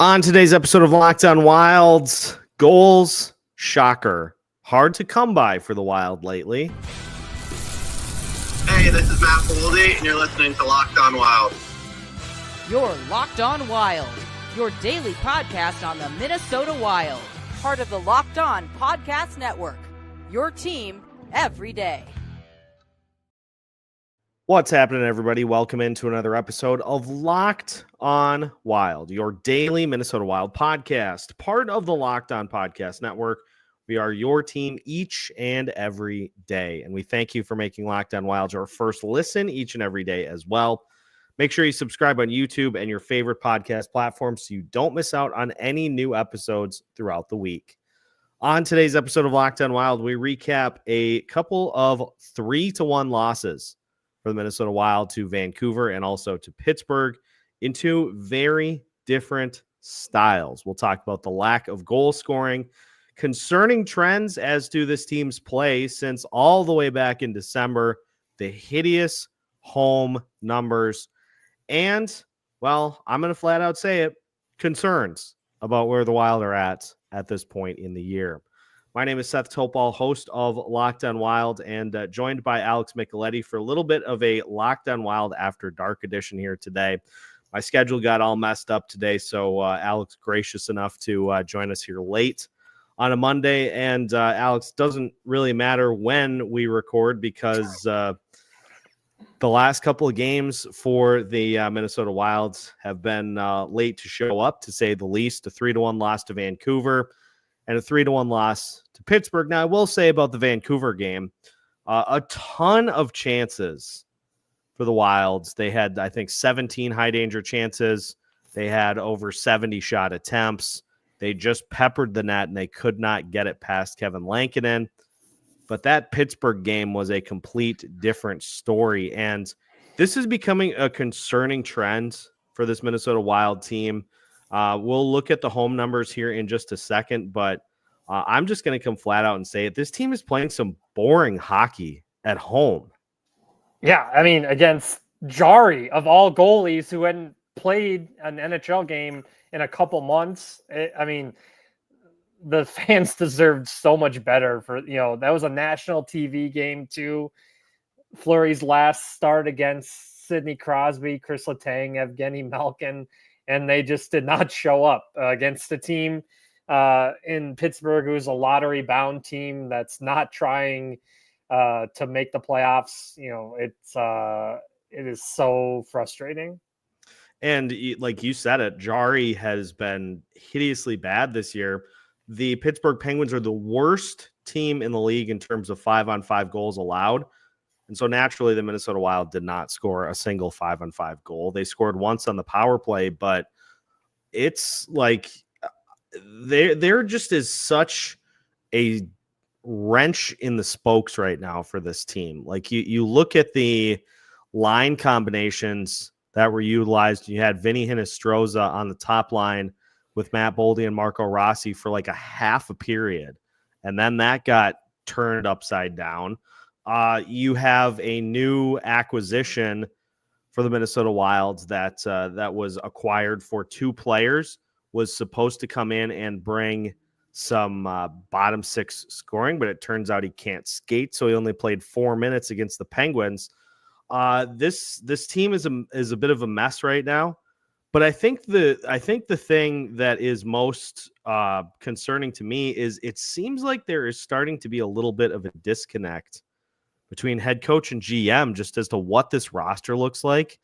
On today's episode of Locked On Wilds, goals, shocker, hard to come by for the Wild lately. Hey, this is Matt Boldy, and you're listening to Locked On Wild. You're Locked On Wild, your daily podcast on the Minnesota Wild, part of the Locked On Podcast Network, your team every day. What's happening, everybody? Welcome into another episode of Locked On Wild, your daily Minnesota Wild podcast, part of the Locked On Podcast Network. We are your team each and every day, and we thank you for making Locked On Wild your first listen each and every day as well. Make sure you subscribe on YouTube and your favorite podcast platform so you don't miss out on any new episodes throughout the week. On today's episode of Locked On Wild, we recap a couple of 3-1 losses for the Minnesota Wild to Vancouver and also to Pittsburgh in two very different styles. We'll talk about the lack of goal scoring, concerning trends as to this team's play since all the way back in December, the hideous home numbers, and, well, I'm going to flat out say it, concerns about where the Wild are at this point in the year. My name is Seth, Toupal, host of Locked On Wild, and joined by Alex Micheletti for a little bit of a Locked On Wild After Dark edition here today. My schedule got all messed up today, so Alex gracious enough to join us here late on a Monday. And Alex, doesn't really matter when we record because the last couple of games for the Minnesota Wilds have been late to show up, to say the least. A 3-1 loss to Vancouver and a 3-1 loss to Pittsburgh. Now, I will say about the Vancouver game, a ton of chances for the Wilds. They had, I think, 17 high-danger chances. They had over 70 shot attempts. They just peppered the net, and they could not get it past Kevin Lankinen. But that Pittsburgh game was a complete different story, and this is becoming a concerning trend for this Minnesota Wild team. We'll look at the home numbers here in just a second, but I'm just going to come flat out and say it. This team is playing some boring hockey at home. Yeah, I mean, against Jari, of all goalies who hadn't played an NHL game in a couple months. The fans deserved so much better for, that was a national TV game too. Fleury's last start against Sidney Crosby, Chris Letang, Evgeny Malkin, and they just did not show up against a team in Pittsburgh who's a lottery-bound team that's not trying to make the playoffs. It is so frustrating. And like you said it, Jari has been hideously bad this year. The Pittsburgh Penguins are the worst team in the league in terms of 5-on-5 goals allowed. And so naturally, the Minnesota Wild did not score a single 5-on-5 goal. They scored once on the power play, but it's like there just is such a wrench in the spokes right now for this team. Like you look at the line combinations that were utilized. You had Vinny Hinostroza on the top line with Matt Boldy and Marco Rossi for like a half a period. And then that got turned upside down. You have a new acquisition for the Minnesota Wilds that was acquired for 2 players, was supposed to come in and bring some bottom 6 scoring, but it turns out he can't skate, so he only played 4 minutes against the Penguins. This team is a bit of a mess right now, but I think the thing that is most concerning to me is it seems like there is starting to be a little bit of a disconnect between head coach and GM just as to what this roster looks like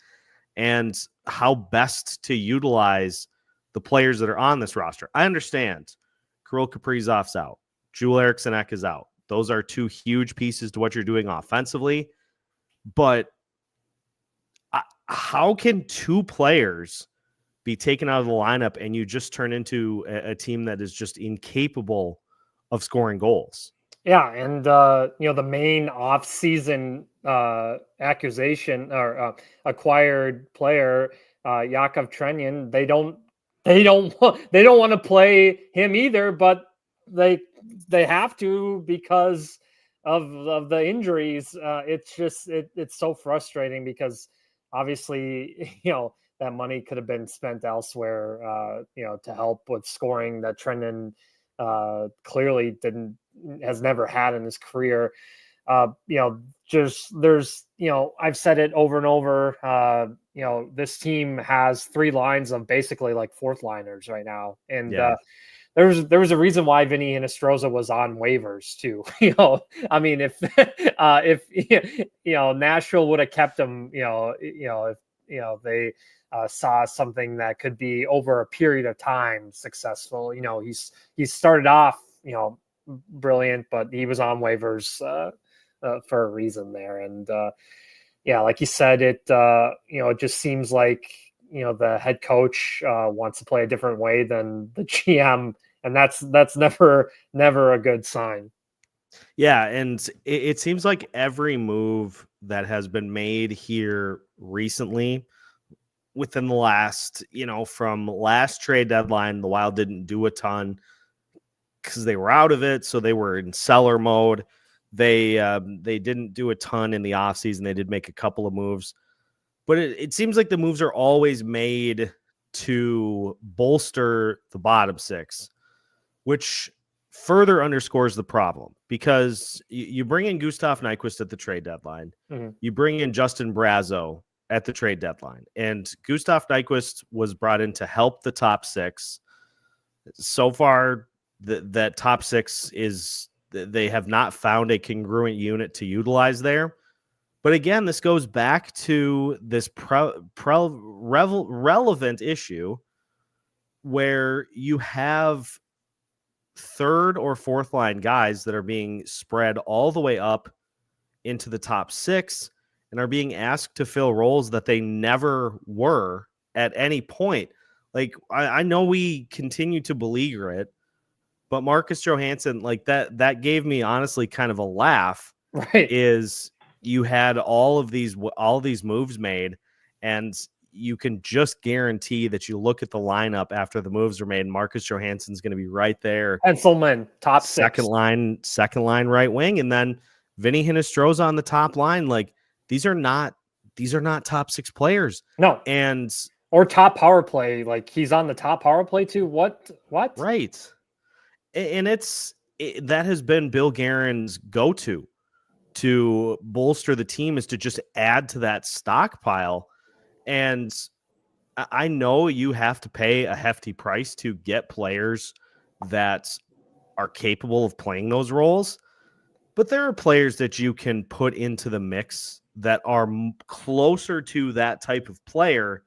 and how best to utilize the players that are on this roster. I understand Kirill Kaprizov's out. Joel Eriksson Ek is out. Those are 2 huge pieces to what you're doing offensively. But how can 2 players be taken out of the lineup and you just turn into a team that is just incapable of scoring goals? Yeah, and the main off-season accusation or acquired player, Yakov Trenyan, they don't want to play him either, but they have to because of the injuries. It's so frustrating because obviously that money could have been spent elsewhere, to help with scoring that Trenton clearly has never had in his career. There's, I've said it over and over, this team has 3 lines of basically like fourth liners right now. And there was a reason why Vinny Hinostroza was on waivers too. I mean, if Nashville would have kept him, if they saw something that could be over a period of time successful. He started off, brilliant, but he was on waivers for a reason there. And like you said, it just seems like the head coach wants to play a different way than the GM, and that's never a good sign. Yeah, and it seems like every move that has been made here recently within the last, from last trade deadline, the Wild didn't do a ton because they were out of it, so they were in seller mode. They didn't do a ton in the offseason. They did make a couple of moves, but it seems like the moves are always made to bolster the bottom 6, which further underscores the problem, because you bring in Gustav Nyquist at the trade deadline. Mm-hmm. You bring in Justin Braun at the trade deadline, and Gustav Nyquist was brought in to help the top 6. So far, that top 6 they have not found a congruent unit to utilize there. But again, this goes back to this relevant issue where you have third or fourth line guys that are being spread all the way up into the top 6 and are being asked to fill roles that they never were at any point. Like, I know we continue to beleaguer it, but Marcus Johansson, like that gave me honestly kind of a laugh. Right. Is you had all these moves made, and you can just guarantee that you look at the lineup after the moves are made, and Marcus Johansson's going to be right there. Pencilman, top 6. Second line right wing, and then Vinny Hinostroza on the top line. Like, these are not top 6 players. No. Or top power play. Like, he's on the top power play too. What? Right. And that has been Bill Guerin's go-to to bolster the team, is to just add to that stockpile. And I know you have to pay a hefty price to get players that are capable of playing those roles, but there are players that you can put into the mix that are closer to that type of player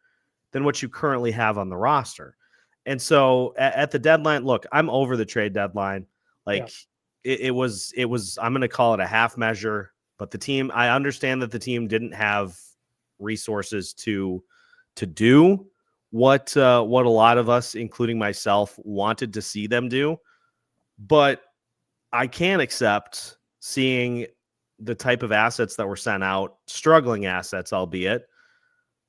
than what you currently have on the roster. And so at the deadline, look, I'm over the trade deadline. Like, it was, I'm going to call it a half measure, but the team, I understand that the team didn't have resources to do what a lot of us, including myself, wanted to see them do. But I can't accept seeing the type of assets that were sent out, struggling assets, albeit,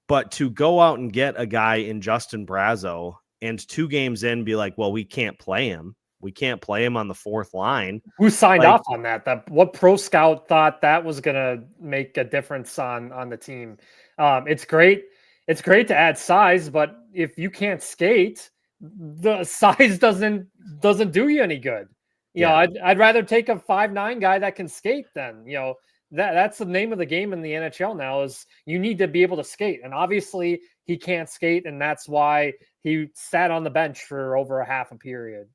but to go out and get a guy in Justin Braun and 2 games in be like, well, we can't play him. We can't play him on the fourth line. Who signed off on that? What pro scout thought that was going to make a difference on the team? It's great. It's great to add size, but if you can't skate, the size doesn't do you any good. You know, I'd rather take a 5'9" guy that can skate than, that's the name of the game in the NHL now, is you need to be able to skate. And obviously he can't skate, and that's why he sat on the bench for over a half a period.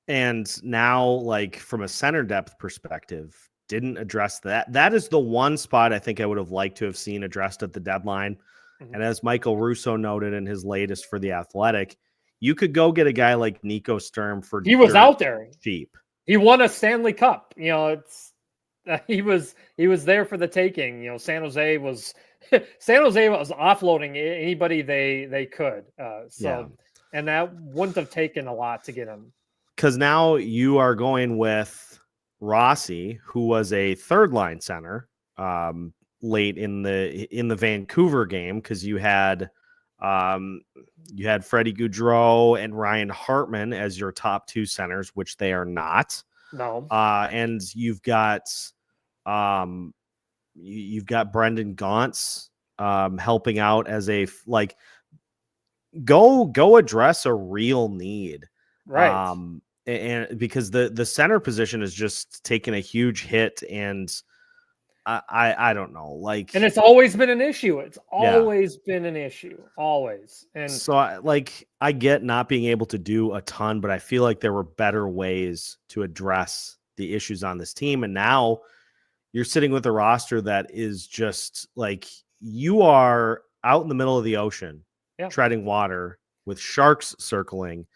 And now, like, from a center depth perspective, didn't address that. That is the one spot I think I would have liked to have seen addressed at the deadline. Mm-hmm. And as Michael Russo noted in his latest for The Athletic, you could go get a guy like Nico Sturm for he was out there cheap. He won a Stanley Cup. He was there for the taking. San Jose was offloading anybody they could. And that wouldn't have taken a lot to get him. Because now you are going with Rossi, who was a third line center late in the Vancouver game, because you had Freddie Gaudreau and Ryan Hartman as your top 2 centers, which they are not. No. And you've got Brendan Gaunce helping out as go address a real need. Right. And because the center position is just taking a huge hit, and I don't know, like, and it's always been an issue. It's Yeah. always been an issue, always. And so I get not being able to do a ton, but I feel like there were better ways to address the issues on this team. And now you're sitting with a roster that is just like, you are out in the middle of the ocean, Yeah. treading water with sharks circling,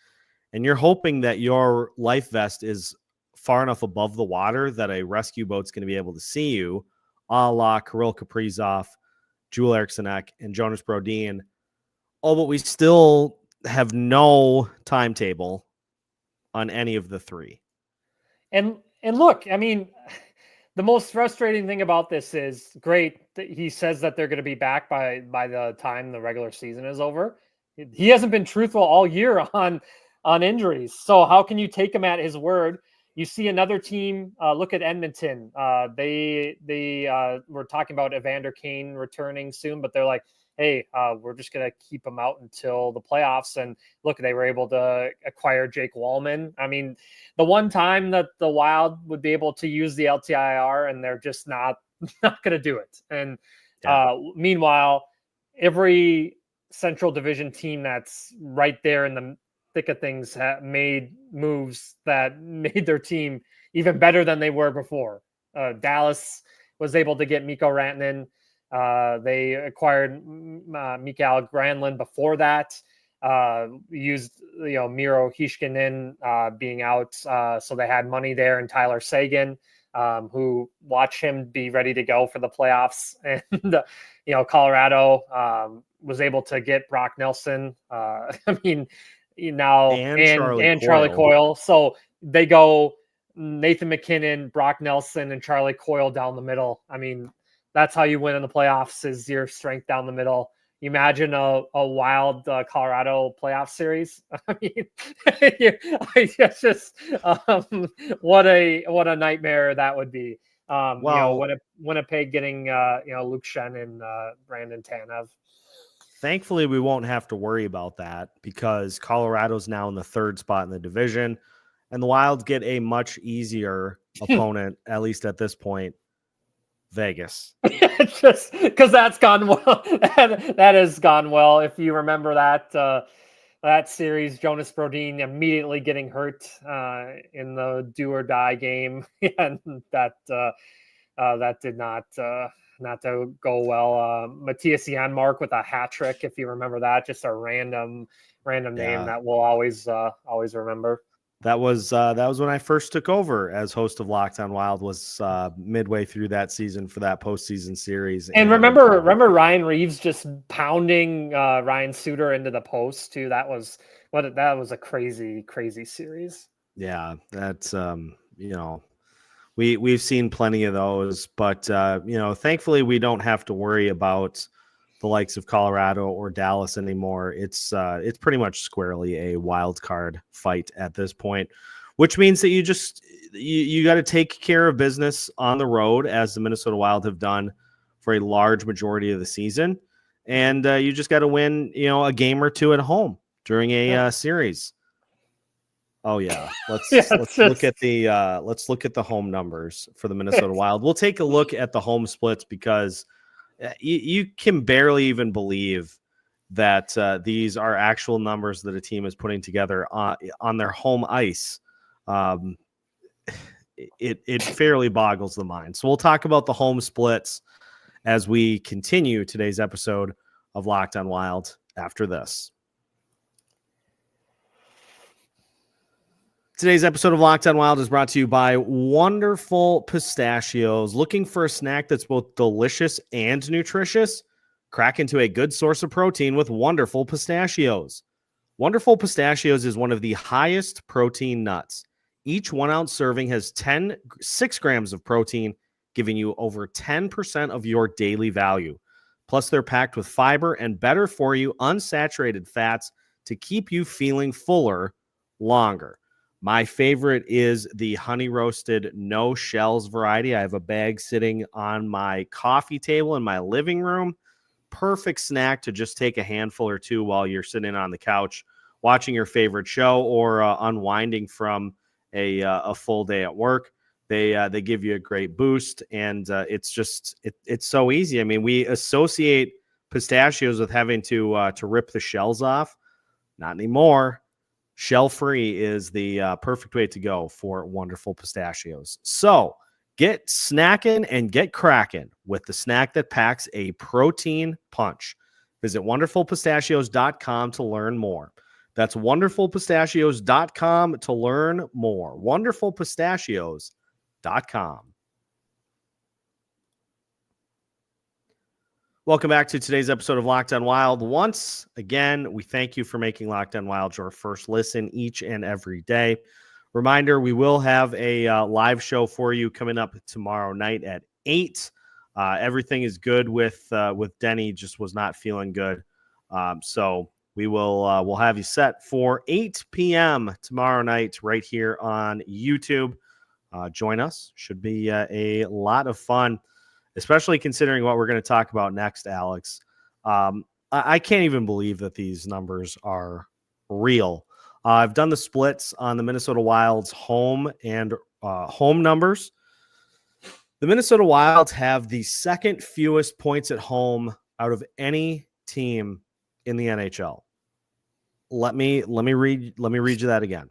and you're hoping that your life vest is far enough above the water that a rescue boat's going to be able to see you, a la Kirill Kaprizov, Joel Erikssonek, and Jonas Brodin. Oh, but we still have no timetable on any of the three. And look, I mean, the most frustrating thing about this is, great that he says that they're going to be back by the time the regular season is over. He hasn't been truthful all year on injuries. So how can you take him at his word? You see another team, look at Edmonton. They were talking about Evander Kane returning soon, but they're like, hey, we're just going to keep him out until the playoffs. And look, they were able to acquire Jake Wallman. I mean, the one time that the Wild would be able to use the LTIR, and they're just not going to do it. And meanwhile, every Central Division team that's right there in the thick of things made moves that made their team even better than they were before. Dallas was able to get Mikko Rantanen. They acquired Mikael Granlund before that. Used Miro Heiskanen being out, so they had money there, and Tyler Seguin, who watched him be ready to go for the playoffs. And Colorado was able to get Brock Nelson. I mean, and Charlie Coyle. So they go Nathan McKinnon, Brock Nelson, and Charlie Coyle down the middle. I mean, that's how you win in the playoffs, is your strength down the middle. You imagine a Wild Colorado playoff series. I mean, it's just what a nightmare that would be. Winnipeg getting Luke Shen and Brandon Tanev. Thankfully, we won't have to worry about that, because Colorado's now in the third spot in the division, and the Wild get a much easier opponent, at least at this point, Vegas. Just because that's gone well. that has gone well. If you remember that series, Jonas Brodin immediately getting hurt in the do or die game, and that did not to go well. Matthias Janmark with a hat trick, if you remember that, just a random name that we'll always remember. That was when I first took over as host of Locked On Wild, was midway through that season for that postseason series. And remember Ryan Reeves just pounding Ryan Suter into the post too. That was a crazy series. Yeah, that's We've seen plenty of those, but thankfully we don't have to worry about the likes of Colorado or Dallas anymore. It's pretty much squarely a wild card fight at this point, which means that you got to take care of business on the road, as the Minnesota Wild have done for a large majority of the season, and you just got to win, a game or two at home during a series. Oh yeah, let's look at the home numbers for the Minnesota Wild. We'll take a look at the home splits, because you can barely even believe that these are actual numbers that a team is putting together on their home ice. It fairly boggles the mind. So we'll talk about the home splits as we continue today's episode of Locked On Wild after this. Today's episode of Locked On Wild is brought to you by Wonderful Pistachios. Looking for a snack that's both delicious and nutritious? Crack into a good source of protein with Wonderful Pistachios. Wonderful Pistachios is one of the highest protein nuts. Each 1 ounce serving has 6 grams of protein, giving you over 10% of your daily value. Plus, they're packed with fiber and better for you unsaturated fats to keep you feeling fuller longer. My favorite is the honey roasted no shells variety. I have a bag sitting on my coffee table in my living room. perfect snack to just take a handful or two while you're sitting on the couch watching your favorite show or unwinding from a full day at work. They give you a great boost, and it's so easy. I mean, we associate pistachios with having to rip the shells off. Not anymore. Shell-free is the perfect way to go for wonderful pistachios. So get snacking and get cracking with the snack that packs a protein punch. Visit wonderfulpistachios.com to learn more. That's wonderfulpistachios.com to learn more. Wonderfulpistachios.com. Welcome back to today's episode of Locked On Wild. Once again, we thank you for making Locked On Wild your first listen each and every day. Reminder, we will have a live show for you coming up tomorrow night at 8. Everything is good with Denny, just was not feeling good. So we will we'll have you set for 8 p.m. tomorrow night right here on YouTube. Join us. Should be a lot of fun, especially considering what we're going to talk about next, Alex. I can't even believe that these numbers are real. I've done the splits on the Minnesota Wild's home and home numbers. The Minnesota Wild have the second fewest points at home out of any team in the NHL. Let me read you that again.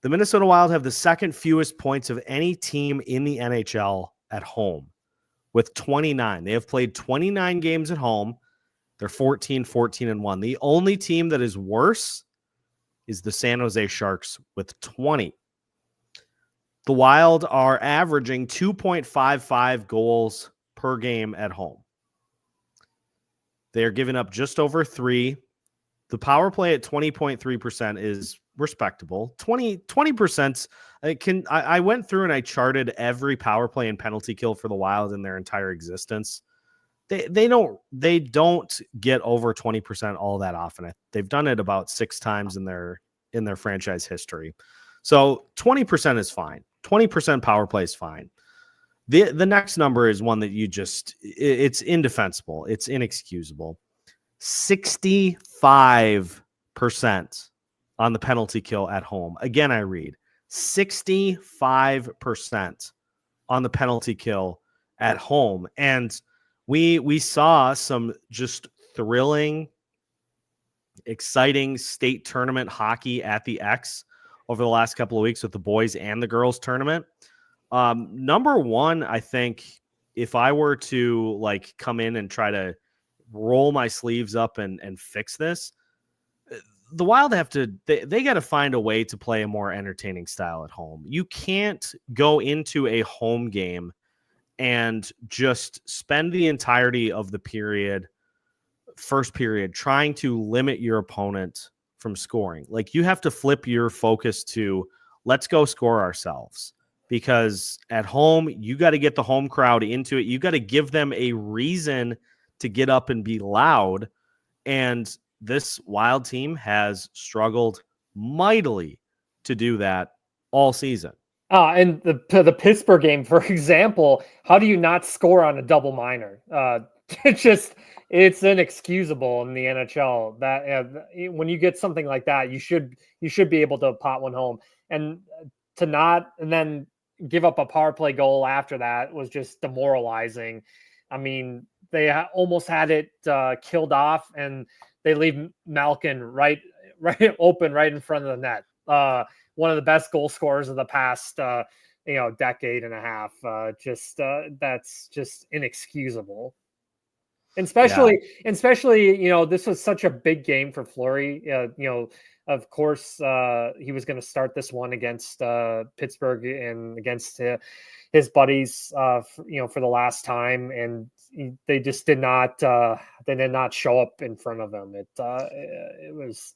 The Minnesota Wild have the second fewest points of any team in the NHL at home, with 29. They have played 29 games at home. They're 14-1. The only team that is worse is the San Jose Sharks with 20. The Wild are averaging 2.55 goals per game at home. They are giving up just over 3. The power play at 20.3% is respectable. 20%. I went through and I charted every power play and penalty kill for the Wild in their entire existence. They don't get over 20% all that often. They've done it about 6 times in their franchise history. So 20% is fine. 20% power play is fine. The next number is one that it's indefensible. It's inexcusable. 65% on the penalty kill at home. Again, I read 65% on the penalty kill at home. And we saw some just thrilling, exciting state tournament hockey at the X over the last couple of weeks with the boys and the girls tournament. Number one, I think if I were to come in and try to roll my sleeves up and fix this, the Wild they got to find a way to play a more entertaining style at home. You can't go into a home game and just spend the entirety of the first period, trying to limit your opponent from scoring. You have to flip your focus to let's go score ourselves, because at home, you got to get the home crowd into it. You got to give them a reason to get up and be loud. And this Wild team has struggled mightily to do that all season. And the Pittsburgh game, for example, how do you not score on a double minor? It's inexcusable in the NHL that when you get something like that, you should be able to pot one home, and to not and then give up a power play goal after that was just demoralizing. I mean, they almost had it killed off, and they leave Malkin right open right in front of the net. One of the best goal scorers of the past decade and a half. That's just inexcusable. And especially, this was such a big game for Fleury. Of course, he was going to start this one against Pittsburgh and against his buddies, for the last time, and they just did not. They did not show up in front of them.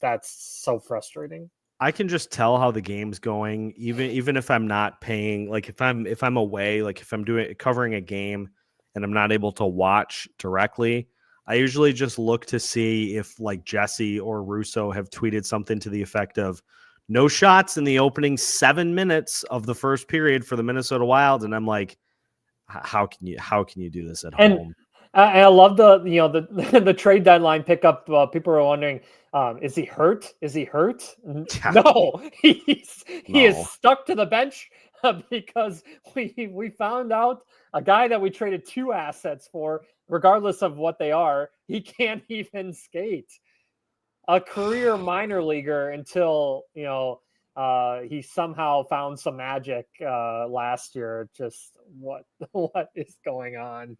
That's so frustrating. I can just tell how the game's going, even if I'm not paying. If I'm away, if I'm covering a game and I'm not able to watch directly, I usually just look to see if Jesse or Russo have tweeted something to the effect of no shots in the opening 7 minutes of the first period for the Minnesota Wild. And I'm like, how can you do this at home? I love the trade deadline pickup. People are wondering, is he hurt? Is he hurt? No, he is stuck to the bench because we found out a guy that we traded 2 assets for, regardless of what they are, he can't even skate. A career minor leaguer until he somehow found some magic last year. Just what is going on?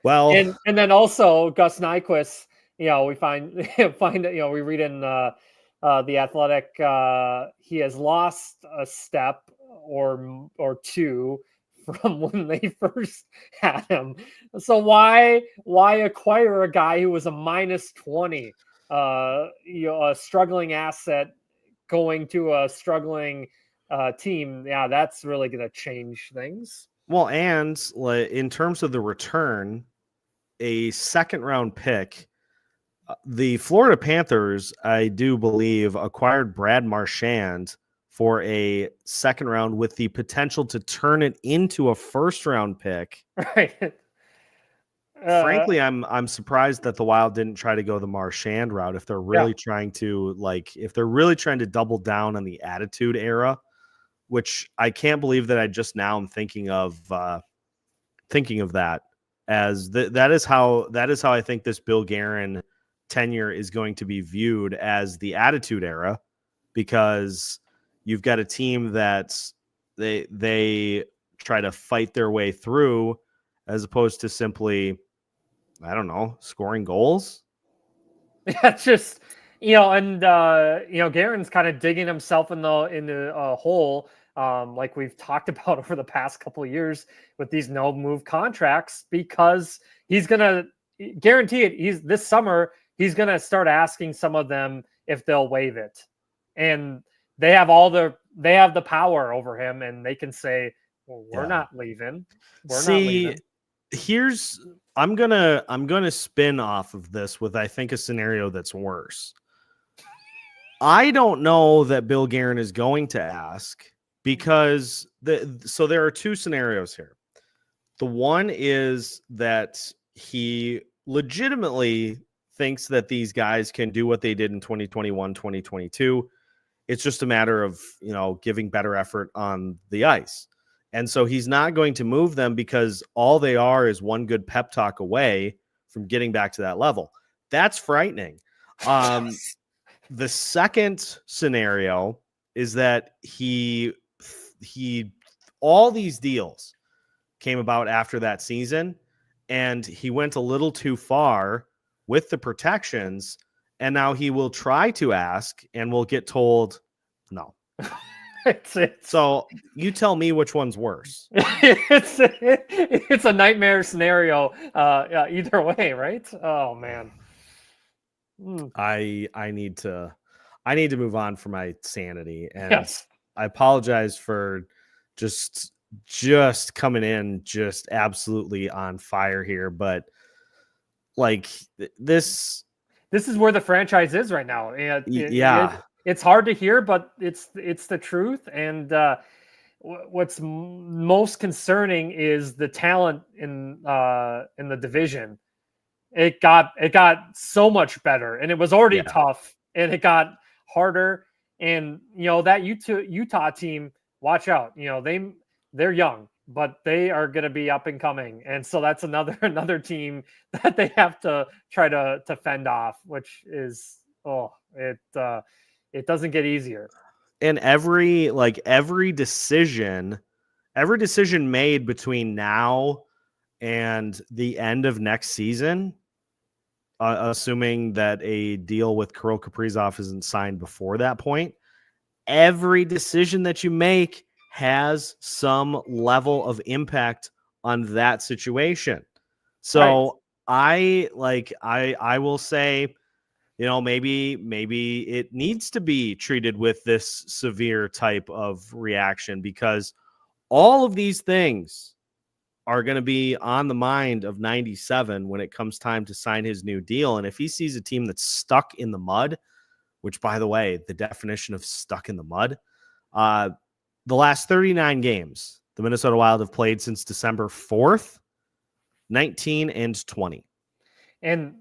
Well, and then also Gus Nyquist, we find we read in the Athletic, he has lost a step or 2 from when they first had him. So why acquire a guy who was a -20, a struggling asset going to a struggling team? Yeah, that's really going to change things. Well, and in terms of the return, a second-round pick, the Florida Panthers, I do believe, acquired Brad Marchand for a second round with the potential to turn it into a first-round pick. Right. Frankly, I'm surprised that the Wild didn't try to go the Marchand route if they're really trying to double down on the attitude era, which I can't believe that I just now am thinking of that as that is how I think this Bill Guerin tenure is going to be viewed, as the attitude era, because you've got a team that they try to fight their way through as opposed to simply, I don't know, scoring goals. Yeah, it's just, Guerin's kind of digging himself in the hole, like we've talked about over the past couple of years with these no move contracts, because he's going to guarantee it. This summer, he's going to start asking some of them if they'll waive it. And they have the power over him, and they can say, well, we're not leaving. We're not leaving. I'm gonna spin off of this with, I think, a scenario that's worse. I don't know that Bill Guerin is going to ask, because so there are 2 scenarios here. The one is that he legitimately thinks that these guys can do what they did in 2021, 2022. It's just a matter of, giving better effort on the ice. And so he's not going to move them, because all they are is one good pep talk away from getting back to that level. That's frightening. The second scenario is that he all these deals came about after that season, and he went a little too far with the protections, and now he will try to ask and will get told no. So you tell me which one's worse. It's a nightmare scenario either way, right? Oh man. I need to move on for my sanity, and I apologize for just coming in just absolutely on fire here, but like this is where the franchise is right now. It's hard to hear, but it's the truth. And what's most concerning is the talent in the division. It got so much better, and it was already tough, and it got harder. And that Utah team, watch out. They're young, but they are going to be up and coming, and so that's another team that they have to try to fend off, which is it doesn't get easier. And every decision made between now and the end of next season, assuming that a deal with Kirill Kaprizov isn't signed before that point, every decision that you make has some level of impact on that situation. So I will say, maybe it needs to be treated with this severe type of reaction, because all of these things are going to be on the mind of 97 when it comes time to sign his new deal. And if he sees a team that's stuck in the mud, which, by the way, the definition of stuck in the mud, the last 39 games the Minnesota Wild have played since December 4th, 19 and 20. And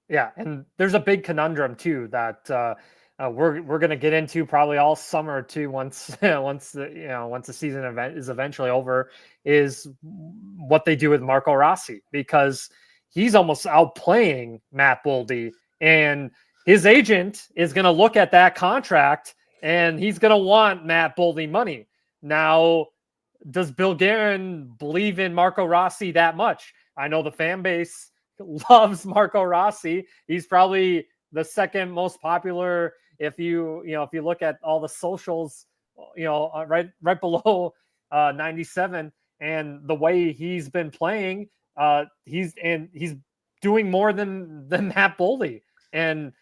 yeah, and there's a big conundrum too that we're going to get into probably all summer too. Once once the season event is eventually over, is what they do with Marco Rossi, because he's almost outplaying Matt Boldy, and his agent is going to look at that contract and he's going to want Matt Boldy money. Now, does Bill Guerin believe in Marco Rossi that much? I know the fan base loves Marco Rossi. He's probably the second most popular. If you look at all the socials, right below 97, and the way he's been playing, he's doing more than Matt Boldy, and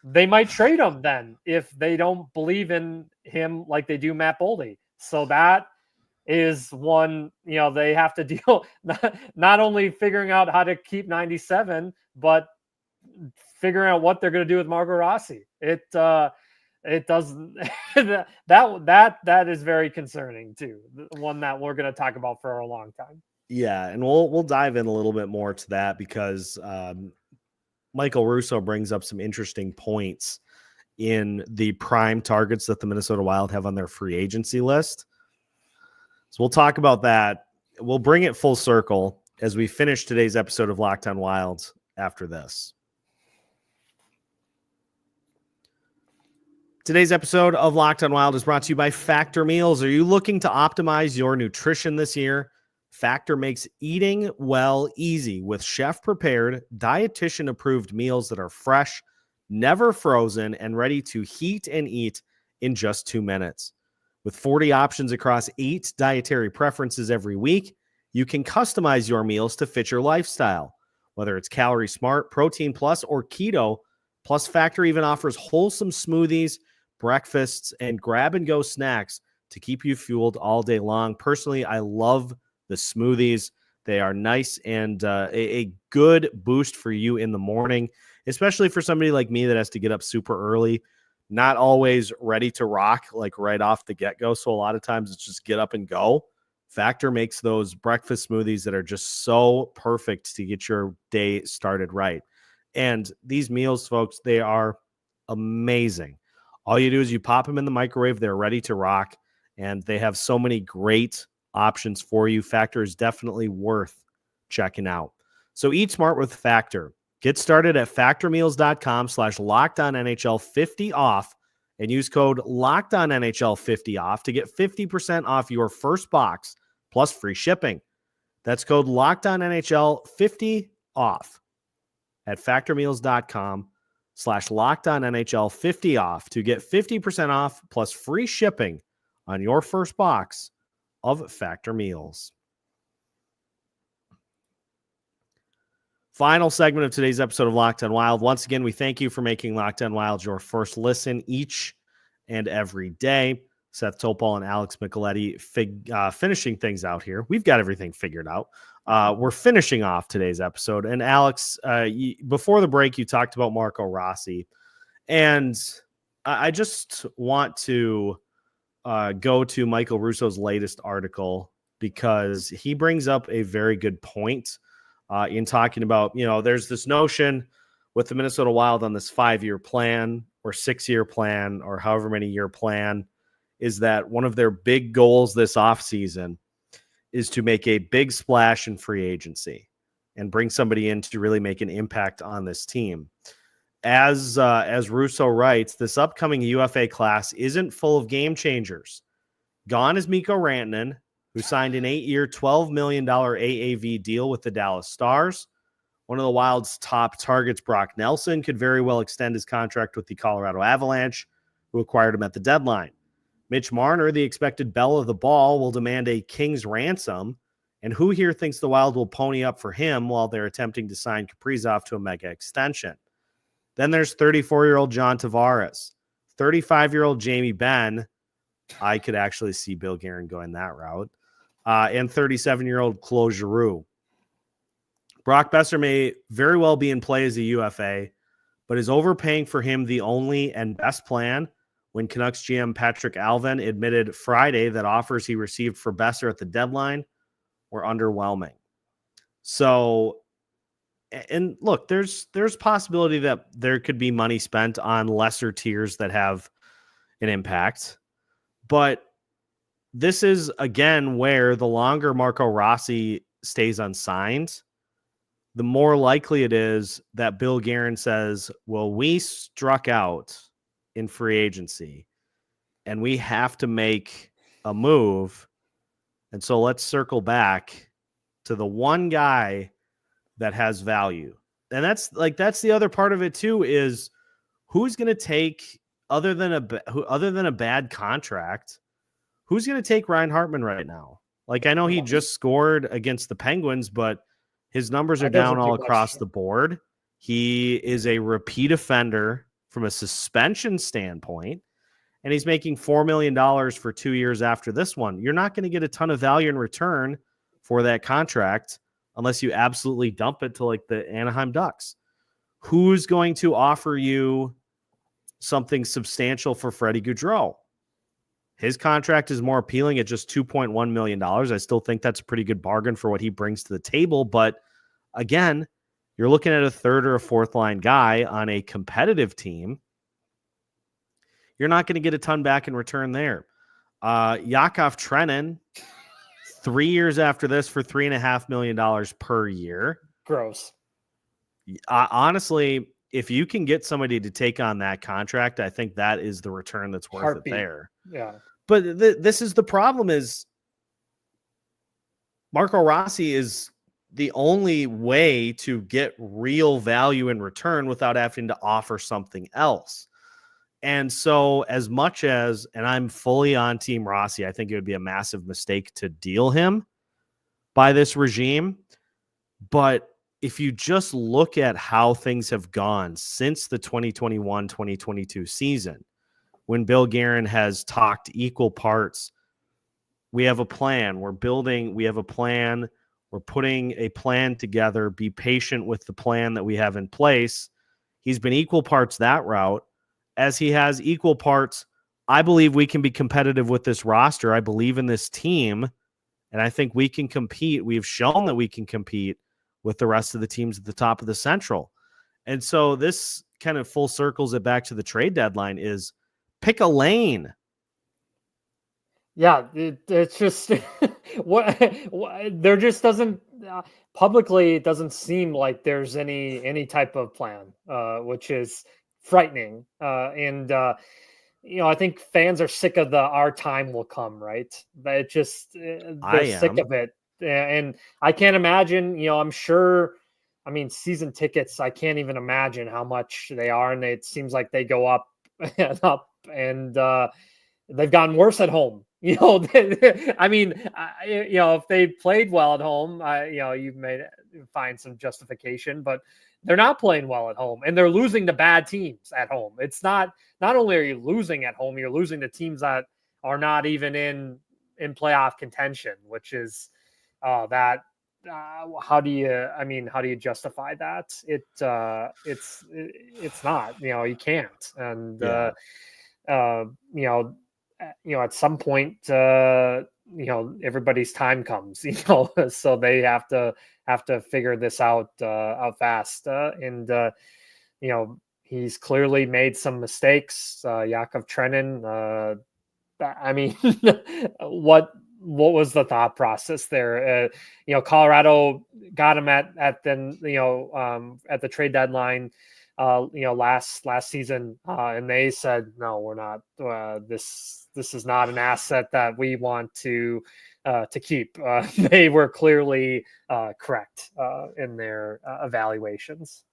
they might trade him then if they don't believe in him like they do Matt Boldy. So that is one, they have to deal, not only figuring out how to keep 97, but figuring out what they're going to do with Marco Rossi. It doesn't, that is very concerning too. One that we're going to talk about for a long time. Yeah. And we'll dive in a little bit more to that, because Michael Russo brings up some interesting points in the prime targets that the Minnesota Wild have on their free agency list. So we'll talk about that. We'll bring it full circle as we finish today's episode of Locked On Wild after this. Today's episode of Locked On Wild is brought to you by Factor Meals. Are you looking to optimize your nutrition this year? Factor makes eating well easy with chef-prepared, dietitian-approved meals that are fresh, never frozen, and ready to heat and eat in just 2 minutes. With 40 options across 8 dietary preferences every week, you can customize your meals to fit your lifestyle. Whether it's Calorie Smart, Protein Plus, or Keto, Plus Factor even offers wholesome smoothies, breakfasts, and grab-and-go snacks to keep you fueled all day long. Personally, I love the smoothies. They are nice and a good boost for you in the morning, especially for somebody like me that has to get up super early, not always ready to rock like right off the get-go. So a lot of times it's just get up and go. Factor makes those breakfast smoothies that are just so perfect to get your day started right. And these meals, folks, they are amazing. All you do is you pop them in the microwave. They're ready to rock, and they have so many great options for you. Factor is definitely worth checking out. So eat smart with Factor. Get started at factormeals.com/LockedOnNHL50 off and use code LockedOnNHL50 off to get 50% off your first box plus free shipping. That's code LockedOnNHL50 off at factormeals.com/LockedOnNHL50 off to get 50% off plus free shipping on your first box of Factor Meals. Final segment of today's episode of Locked On Wild. Once again, we thank you for making Locked On Wild your first listen each and every day. Seth, Toupal, and Alex Micheletti finishing things out here. We've got everything figured out. We're finishing off today's episode. And Alex, before the break, you talked about Marco Rossi. And I just want to go to Michael Russo's latest article, because he brings up a very good point in talking about, there's this notion with the Minnesota Wild on this 5-year plan or 6-year plan or however many year plan, is that one of their big goals this offseason is to make a big splash in free agency and bring somebody in to really make an impact on this team. As Russo writes, this upcoming UFA class isn't full of game changers. Gone is Mikko Rantanen, who signed an 8-year, $12 million AAV deal with the Dallas Stars. One of the Wild's top targets, Brock Nelson, could very well extend his contract with the Colorado Avalanche, who acquired him at the deadline. Mitch Marner, the expected belle of the ball, will demand a king's ransom. And who here thinks the Wild will pony up for him while they're attempting to sign Kaprizov to a mega extension? Then there's 34-year-old John Tavares, 35-year-old Jamie Benn. I could actually see Bill Guerin going that route. And 37-year-old Claude Giroux. Brock Besser may very well be in play as a UFA, but is overpaying for him the only and best plan when Canucks GM Patrick Alvin admitted Friday that offers he received for Besser at the deadline were underwhelming. So And look, there's possibility that there could be money spent on lesser tiers that have an impact. But this is, again, where the longer Marco Rossi stays unsigned, the more likely it is that Bill Guerin says, well, we struck out in free agency and we have to make a move. And so let's circle back to the one guy that has value. And that's the other part of it too, is who's going to take, other than a bad contract, who's going to take Ryan Hartman right now? Like, I know he just scored against the Penguins, but his numbers are down all across the board. He is a repeat offender from a suspension standpoint, and he's making $4 million for 2 years after this one. You're not going to get a ton of value in return for that contract unless you absolutely dump it to like the Anaheim Ducks. Who's going to offer you something substantial for Freddie Gaudreau? His contract is more appealing at just $2.1 million. I still think that's a pretty good bargain for what he brings to the table. But again, you're looking at a third or a fourth line guy on a competitive team. You're not going to get a ton back in return there. Yakov Trenin, 3 years after this for $3.5 million per year. Gross. Honestly, if you can get somebody to take on that contract, I think that is the return that's worth it there. Yeah. But this is the problem, is Marco Rossi is the only way to get real value in return without having to offer something else. And so as much as, and I'm fully on Team Rossi, I think it would be a massive mistake to deal him by this regime. But if you just look at how things have gone since the 2021-2022 season, when Bill Guerin has talked equal parts, we have a plan, we have a plan, we're putting a plan together, be patient with the plan that we have in place. He's been equal parts that route, as he has equal parts, I believe we can be competitive with this roster. I believe in this team, and I think we can compete. We've shown that we can compete with the rest of the teams at the top of the Central. And so this kind of full circles it back to the trade deadline, is pick a lane. Yeah, it's just what there just doesn't publicly, it doesn't seem like there's any type of plan, which is frightening. And I think fans are sick of our time will come, right? But it just they're sick of it. And I can't imagine, I'm sure, season tickets, I can't even imagine how much they are. And it seems like they go up and up, and they've gotten worse at home. If they played well at home, you may find some justification, but they're not playing well at home, and they're losing to bad teams at home. It's not only are you losing at home, you're losing to teams that are not even in playoff contention, which is how do you justify that? It's not, you can't. And at some point, everybody's time comes, so they have to figure this out fast. He's clearly made some mistakes. Yakov Trenin, what was the thought process there? Colorado got him at the trade deadline, last season, and they said, no, we're not, this is not an asset that we want to keep. They were clearly correct in their evaluations.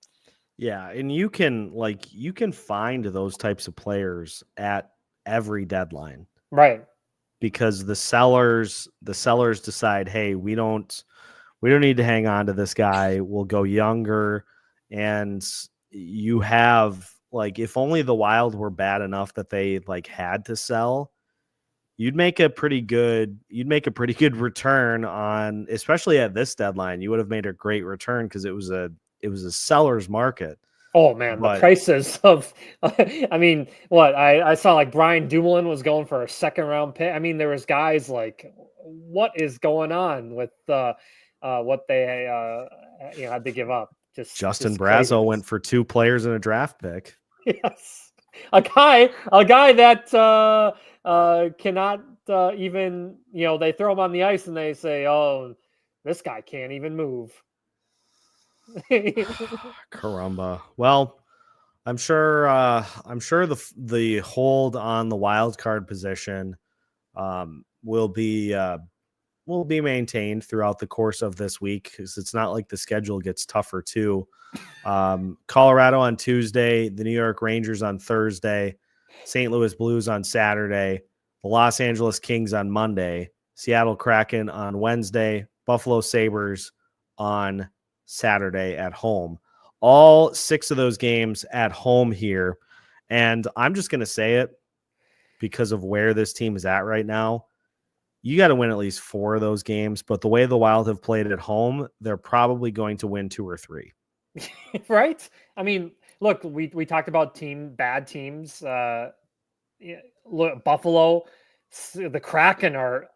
Yeah, and you can find those types of players at every deadline, right? Because the sellers decide, hey, we don't need to hang on to this guy. We'll go younger, and you have, if only the Wild were bad enough that they had to sell, you'd make a pretty good return on, especially at this deadline. You would have made a great return because it was a seller's market. Oh man, the prices of, I saw Brian Dumoulin was going for a second round pick. There was guys what is going on with what they had to give up. Justin just Braun went for 2 players and a draft pick. Yes, a guy that cannot even, they throw him on the ice and they say, "Oh, this guy can't even move." Caramba. Well, I'm sure the hold on the wild card position will be maintained throughout the course of this week, because it's not like the schedule gets tougher too. Colorado on Tuesday, the New York Rangers on Thursday, St. Louis Blues on Saturday, the Los Angeles Kings on Monday, Seattle Kraken on Wednesday, Buffalo Sabres on Saturday at home. All 6 of those games at home here. And I'm just going to say it because of where this team is at right now. You got to win at least 4 of those games, but the way the Wild have played at home, they're probably going to win 2 or 3. Right? I mean, look, we talked about bad teams. Look, Buffalo, the Kraken are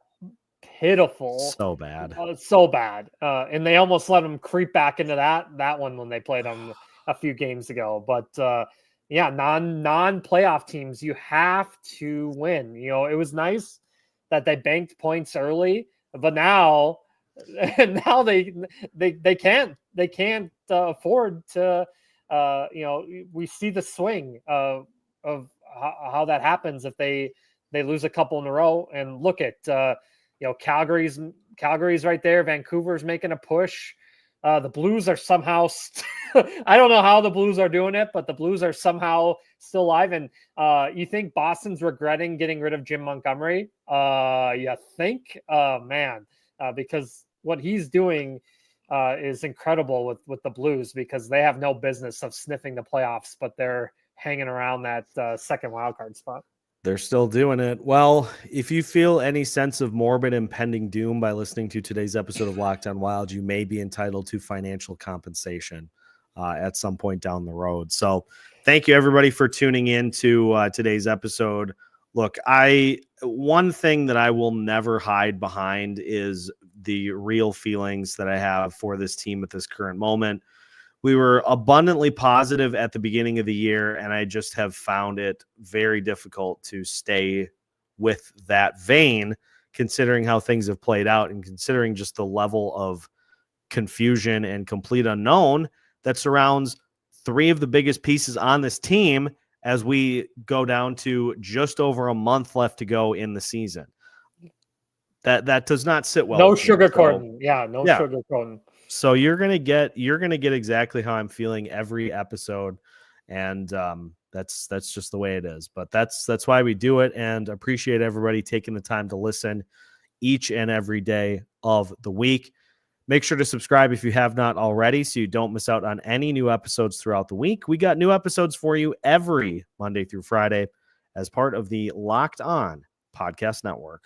pitiful. So bad. And they almost let them creep back into that one when they played them a few games ago. But yeah, non-playoff teams, you have to win. It was nice that they banked points early, but now they can't afford to. We see the swing of how that happens if they lose a couple in a row. And look at Calgary's right there. Vancouver's making a push. The Blues are somehow I don't know how the Blues are doing it, but the Blues are somehow still alive. And you think Boston's regretting getting rid of Jim Montgomery? You think? Man, because what he's doing is incredible with the Blues, because they have no business of sniffing the playoffs, but they're hanging around that second wildcard spot. They're still doing it. Well, if you feel any sense of morbid impending doom by listening to today's episode of Locked On Wild, you may be entitled to financial compensation at some point down the road. So thank you, everybody, for tuning in to today's episode. Look, one thing that I will never hide behind is the real feelings that I have for this team at this current moment. We were abundantly positive at the beginning of the year, and I just have found it very difficult to stay with that vein, considering how things have played out and considering just the level of confusion and complete unknown that surrounds 3 of the biggest pieces on this team as we go down to just over a month left to go in the season. That does not sit well. No sugarcoating. No sugarcoating. So you're gonna get exactly how I'm feeling every episode, and that's just the way it is. But that's why we do it, and appreciate everybody taking the time to listen each and every day of the week. Make sure to subscribe if you have not already, so you don't miss out on any new episodes throughout the week. We got new episodes for you every Monday through Friday as part of the Locked On Podcast Network.